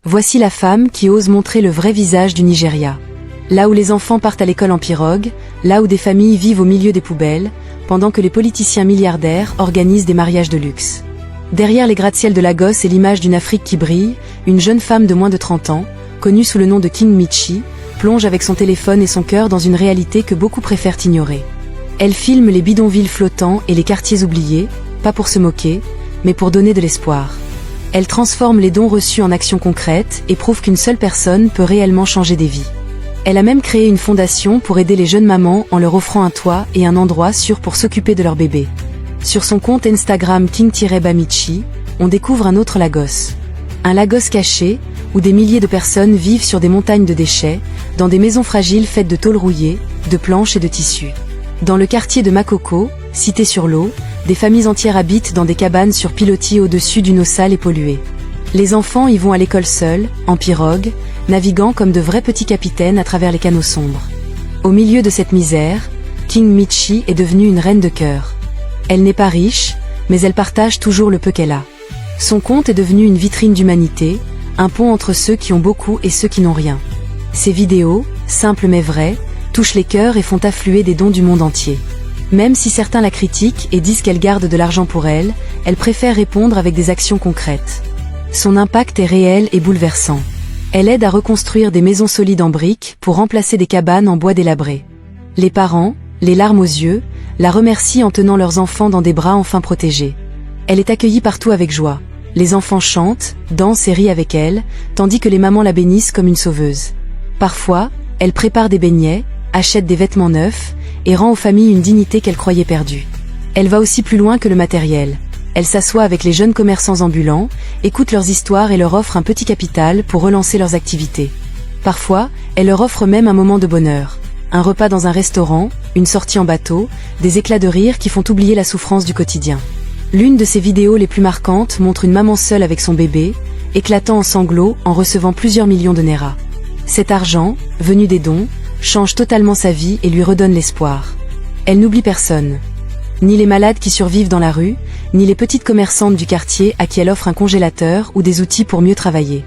Voici la femme qui ose montrer le vrai visage du Nigeria. Là où les enfants partent à l'école en pirogue, là où des familles vivent au milieu des poubelles, pendant que les politiciens milliardaires organisent des mariages de luxe. Derrière les gratte-ciel de Lagos est l'image d'une Afrique qui brille, une jeune femme de moins de 30 ans, connue sous le nom de King Michi, plonge avec son téléphone et son cœur dans une réalité que beaucoup préfèrent ignorer. Elle filme les bidonvilles flottants et les quartiers oubliés, pas pour se moquer, mais pour donner de l'espoir. Elle transforme les dons reçus en actions concrètes et prouve qu'une seule personne peut réellement changer des vies. Elle a même créé une fondation pour aider les jeunes mamans en leur offrant un toit et un endroit sûr pour s'occuper de leur bébé. Sur son compte Instagram King-Bamichi, on découvre un autre Lagos. Un Lagos caché, où des milliers de personnes vivent sur des montagnes de déchets, dans des maisons fragiles faites de tôles rouillées, de planches et de tissus. Dans le quartier de Makoko, cité sur l'eau, des familles entières habitent dans des cabanes sur pilotis au-dessus d'une eau sale et polluée. Les enfants y vont à l'école seuls, en pirogue, naviguant comme de vrais petits capitaines à travers les canaux sombres. Au milieu de cette misère, King Michi est devenue une reine de cœur. Elle n'est pas riche, mais elle partage toujours le peu qu'elle a. Son compte est devenu une vitrine d'humanité, un pont entre ceux qui ont beaucoup et ceux qui n'ont rien. Ses vidéos, simples mais vraies, touchent les cœurs et font affluer des dons du monde entier. Même si certains la critiquent et disent qu'elle garde de l'argent pour elle préfère répondre avec des actions concrètes. Son impact est réel et bouleversant. Elle aide à reconstruire des maisons solides en briques pour remplacer des cabanes en bois délabré. Les parents, les larmes aux yeux, la remercient en tenant leurs enfants dans des bras enfin protégés. Elle est accueillie partout avec joie. Les enfants chantent, dansent et rient avec elle, tandis que les mamans la bénissent comme une sauveuse. Parfois, elle prépare des beignets, achète des vêtements neufs, et rend aux familles une dignité qu'elle croyait perdue. Elle va aussi plus loin que le matériel. Elle s'assoit avec les jeunes commerçants ambulants, écoute leurs histoires et leur offre un petit capital pour relancer leurs activités. Parfois, elle leur offre même un moment de bonheur. Un repas dans un restaurant, une sortie en bateau, des éclats de rire qui font oublier la souffrance du quotidien. L'une de ses vidéos les plus marquantes montre une maman seule avec son bébé, éclatant en sanglots en recevant plusieurs millions de naira. Cet argent, venu des dons, change totalement sa vie et lui redonne l'espoir. Elle n'oublie personne. Ni les malades qui survivent dans la rue, ni les petites commerçantes du quartier à qui elle offre un congélateur ou des outils pour mieux travailler.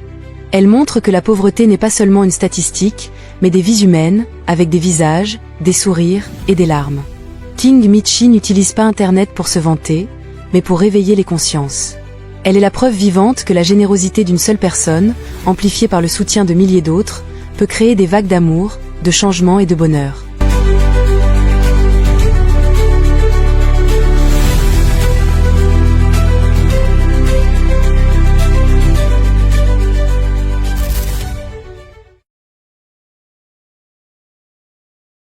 Elle montre que la pauvreté n'est pas seulement une statistique, mais des vies humaines, avec des visages, des sourires et des larmes. King Michi n'utilise pas Internet pour se vanter, mais pour réveiller les consciences. Elle est la preuve vivante que la générosité d'une seule personne, amplifiée par le soutien de milliers d'autres, peut créer des vagues d'amour, de changement et de bonheur.